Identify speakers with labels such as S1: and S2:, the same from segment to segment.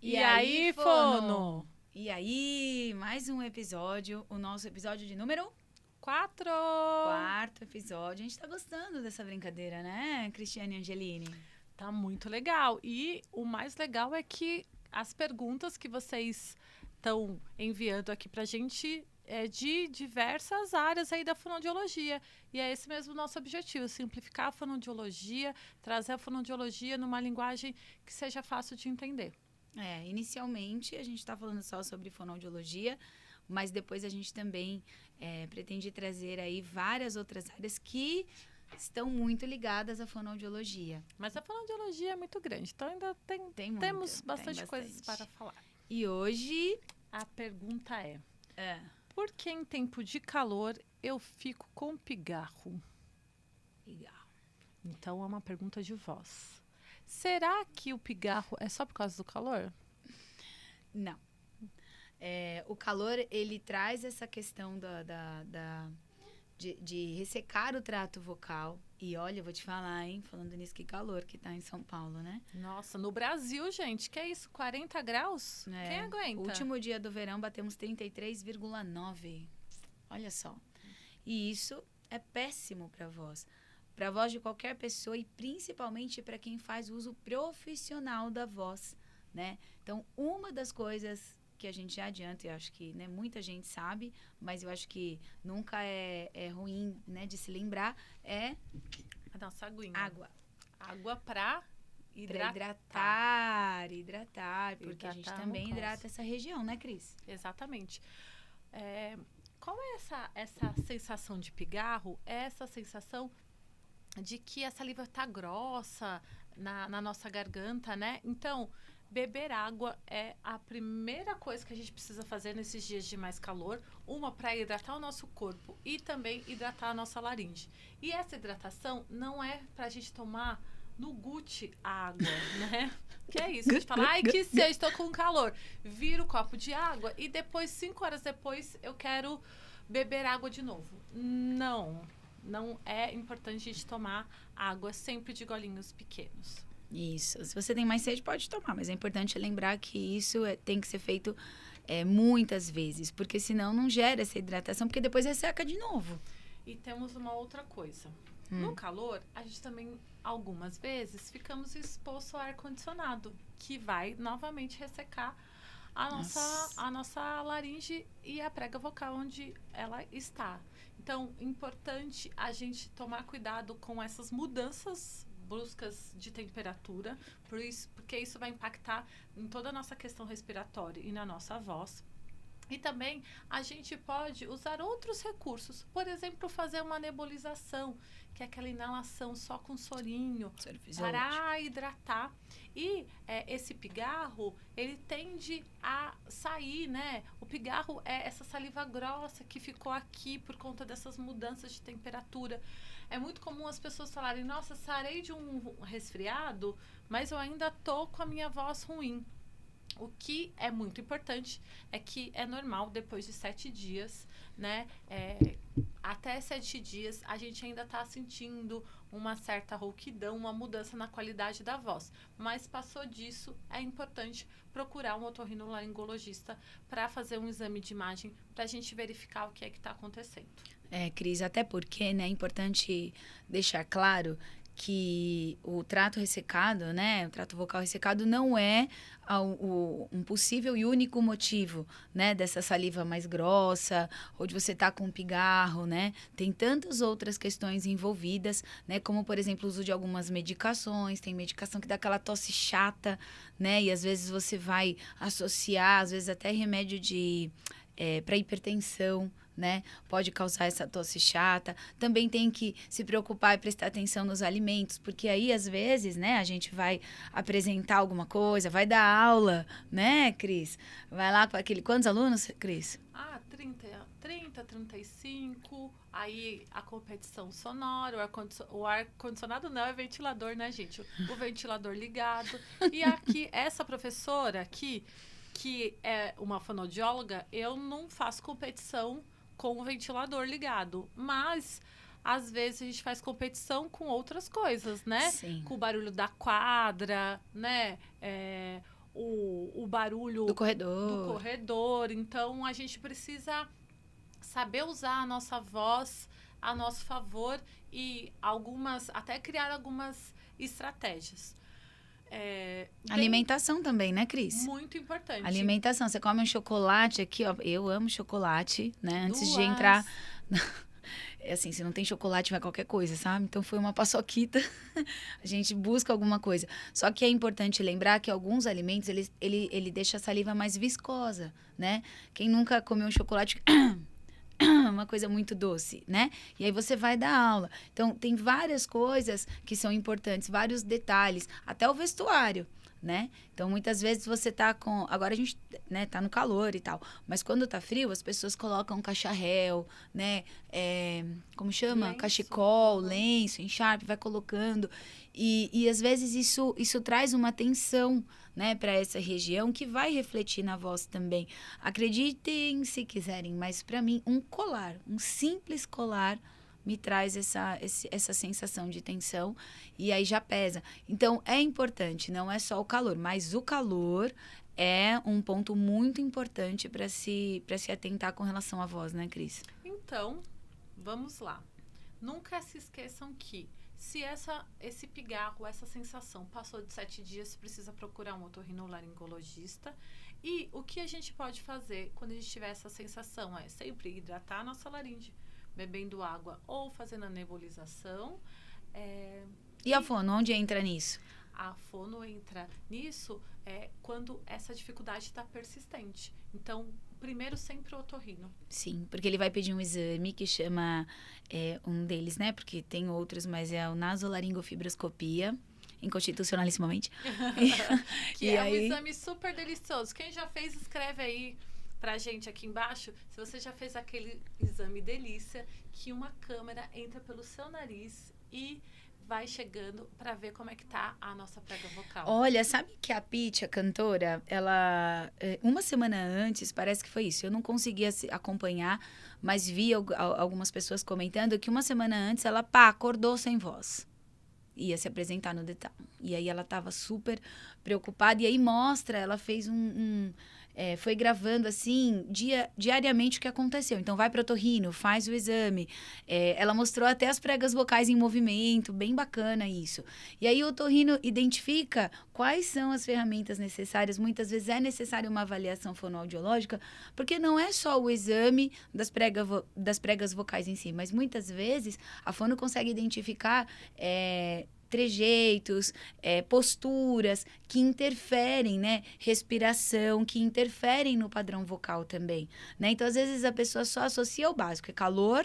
S1: E aí, Fono?
S2: E aí, mais um episódio, o nosso episódio de número
S1: 4.
S2: 4 episódio. A gente tá gostando dessa brincadeira, né, Cristiane e Angeline?
S1: Tá muito legal. E o mais legal é que as perguntas que vocês estão enviando aqui pra gente é de diversas áreas aí da fonoaudiologia. E é esse mesmo o nosso objetivo, simplificar a fonoaudiologia, trazer a fonoaudiologia numa linguagem que seja fácil de entender.
S2: Inicialmente a gente está falando só sobre fonoaudiologia, mas depois a gente também pretende trazer aí várias outras áreas que estão muito ligadas à fonoaudiologia.
S1: Mas a fonoaudiologia é muito grande, então ainda temos bastante coisas para falar.
S2: E hoje
S1: a pergunta é: por que em tempo de calor eu fico com pigarro?
S2: Pigarro.
S1: Então é uma pergunta de voz. Será que o pigarro é só por causa do calor?
S2: Não. O calor, ele traz essa questão de ressecar o trato vocal. E olha, eu vou te falar, hein? Falando nisso, que calor que tá em São Paulo, né?
S1: Nossa, no Brasil, gente, que é isso? 40 graus? Quem aguenta?
S2: O último dia do verão batemos 33,9. Olha só. E isso é péssimo para a voz. Para a voz de qualquer pessoa e principalmente para quem faz uso profissional da voz, né? Então, uma das coisas que a gente já adianta, eu acho que muita gente sabe, mas eu acho que nunca é ruim, né, de se lembrar, é
S1: a nossa aguinha.
S2: Água.
S1: Água para
S2: hidratar, porque a gente também hidrata essa região, né, Cris?
S1: Exatamente. Qual é essa sensação de pigarro? É essa sensação de que a saliva está grossa na nossa garganta, né? Então, beber água é a primeira coisa que a gente precisa fazer nesses dias de mais calor. Uma, para hidratar o nosso corpo e também hidratar a nossa laringe. E essa hidratação não é para a gente tomar no guti a água, né? Que é isso, a gente fala, ai, que sede, estou com calor. Vira o copo de água e depois, 5 horas depois, eu quero beber água de novo. Não é importante a gente tomar água sempre de golinhos pequenos.
S2: Isso. Se você tem mais sede, pode tomar. Mas é importante lembrar que isso tem que ser feito muitas vezes. Porque senão não gera essa hidratação, porque depois resseca de novo.
S1: E temos uma outra coisa. No calor, a gente também, algumas vezes, ficamos expostos ao ar-condicionado, que vai novamente ressecar a nossa laringe e a prega vocal onde ela está. Então, importante a gente tomar cuidado com essas mudanças bruscas de temperatura, porque isso vai impactar em toda a nossa questão respiratória e na nossa voz. E também a gente pode usar outros recursos, por exemplo, fazer uma nebulização, que é aquela inalação só com sorinho, para hidratar. E esse pigarro, ele tende a sair, né? O pigarro é essa saliva grossa que ficou aqui por conta dessas mudanças de temperatura. É muito comum as pessoas falarem, nossa, sarei de um resfriado, mas eu ainda tô com a minha voz ruim. O que é muito importante é que é normal, depois de 7 dias, né? Até 7 dias, a gente ainda está sentindo uma certa rouquidão, uma mudança na qualidade da voz. Mas passou disso, é importante procurar um otorrinolaringologista para fazer um exame de imagem, para a gente verificar o que é que está acontecendo.
S2: Cris, até porque, né, é importante deixar claro que o trato ressecado, né, o trato vocal ressecado não é um possível e único motivo, né, dessa saliva mais grossa, ou de você estar com um pigarro, né? Tem tantas outras questões envolvidas, né, como, por exemplo, o uso de algumas medicações. Tem medicação que dá aquela tosse chata, né, e às vezes você vai associar, às vezes até remédio para hipertensão, né? Pode causar essa tosse chata. Também tem que se preocupar e prestar atenção nos alimentos, porque aí, às vezes, né, a gente vai apresentar alguma coisa, vai dar aula, né, Cris? Vai lá com aquele... Quantos alunos, Cris?
S1: 30, 35, aí a competição sonora, o ar-condicionado não é ventilador, né, gente? O ventilador ligado. E aqui, essa professora aqui, que é uma fonoaudióloga, eu não faço competição com o ventilador ligado, mas às vezes a gente faz competição com outras coisas, né?
S2: Sim.
S1: Com o barulho da quadra, né? O o barulho
S2: do corredor.
S1: Então, a gente precisa saber usar a nossa voz a nosso favor e até criar algumas estratégias.
S2: Alimentação também, né, Cris?
S1: Muito importante.
S2: Alimentação. Você come um chocolate aqui, ó. Eu amo chocolate, né? Antes de
S1: 2.
S2: entrar... É assim, se não tem chocolate, vai qualquer coisa, sabe? Então, foi uma paçoquita. A gente busca alguma coisa. Só que é importante lembrar que alguns alimentos, ele deixa a saliva mais viscosa, né? Quem nunca comeu um chocolate... uma coisa muito doce, né? E aí você vai dar aula. Então, tem várias coisas que são importantes, vários detalhes, até o vestuário, né? Então, muitas vezes você tá com... Agora a gente, né, tá no calor e tal. Mas quando tá frio, as pessoas colocam cacharel, né? Como chama?
S1: Lenço.
S2: Cachecol, lenço, encharpe, vai colocando. E às vezes isso traz uma tensão, né, para essa região que vai refletir na voz também. Acreditem se quiserem, mas para mim um simples colar me traz essa sensação de tensão e aí já pesa. Então é importante, não é só o calor, mas o calor é um ponto muito importante para se atentar com relação à voz, né, Cris?
S1: Então, vamos lá. Nunca se esqueçam que se esse pigarro, essa sensação passou de 7 dias, precisa procurar um otorrinolaringologista. E o que a gente pode fazer quando a gente tiver essa sensação é sempre hidratar a nossa laringe, bebendo água ou fazendo a nebulização.
S2: E a fono, onde entra nisso?
S1: A fono entra nisso quando essa dificuldade está persistente. Então, primeiro sempre o otorrino.
S2: Sim, porque ele vai pedir um exame que chama, um deles, né? Porque tem outros, mas é o nasolaringofibroscopia, inconstitucionalissimamente.
S1: Que é um exame super delicioso. Quem já fez, escreve aí pra gente aqui embaixo, se você já fez aquele exame delícia, que uma câmera entra pelo seu nariz e vai chegando para ver como é que tá a nossa prega vocal.
S2: Olha, sabe que a Pitty, a cantora, ela, uma semana antes, parece que foi isso, eu não conseguia acompanhar, mas vi algumas pessoas comentando que uma semana antes ela, acordou sem voz. Ia se apresentar no detalhe. E aí ela tava super preocupada, e aí mostra, ela fez foi gravando, assim, diariamente o que aconteceu. Então, vai para o otorrino, faz o exame. Ela mostrou até as pregas vocais em movimento, bem bacana isso. E aí, o otorrino identifica quais são as ferramentas necessárias. Muitas vezes é necessária uma avaliação fonoaudiológica, porque não é só o exame das pregas vocais em si, mas muitas vezes a fono consegue identificar trejeitos, posturas que interferem, né? Respiração, que interferem no padrão vocal também, né? Então, às vezes, a pessoa só associa o básico, é calor,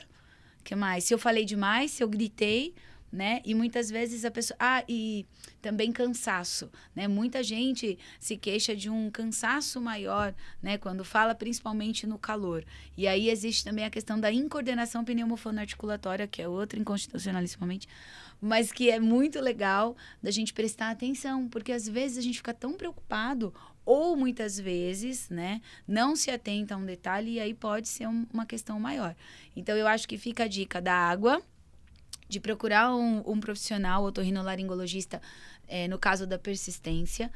S2: o que mais? Se eu falei demais, se eu gritei, né? E muitas vezes a pessoa... e também cansaço, né? Muita gente se queixa de um cansaço maior, né? Quando fala, principalmente no calor. E aí existe também a questão da incoordenação pneumofonoarticulatória, que é outra inconstitucionalissimamente, mas que é muito legal da gente prestar atenção, porque às vezes a gente fica tão preocupado, ou muitas vezes, né, não se atenta a um detalhe, e aí pode ser uma questão maior. Então, eu acho que fica a dica da água, de procurar um profissional, otorrinolaringologista, no caso da persistência.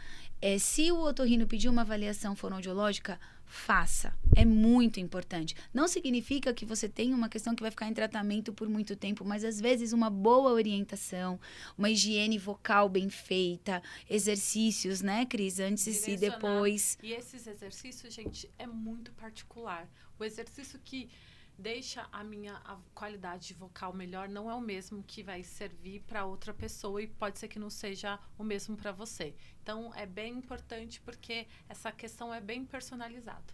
S2: Se o otorrino pedir uma avaliação fonoaudiológica, faça. É muito importante. Não significa que você tenha uma questão que vai ficar em tratamento por muito tempo, mas às vezes uma boa orientação, uma higiene vocal bem feita, exercícios, né, Cris? Antes e depois.
S1: E esses exercícios, gente, é muito particular. O exercício que deixa a qualidade vocal melhor não é o mesmo que vai servir para outra pessoa e pode ser que não seja o mesmo para você. Então, é bem importante porque essa questão é bem personalizada.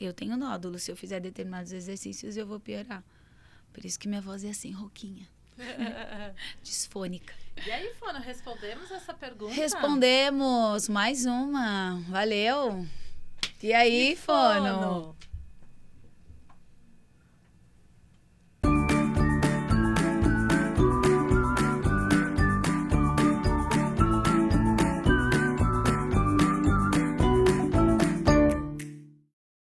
S2: Eu tenho nódulo. Se eu fizer determinados exercícios, eu vou piorar. Por isso que minha voz é assim, rouquinha. Disfônica.
S1: E aí, Fono, respondemos essa pergunta?
S2: Respondemos. Mais uma. Valeu. E aí, Fono?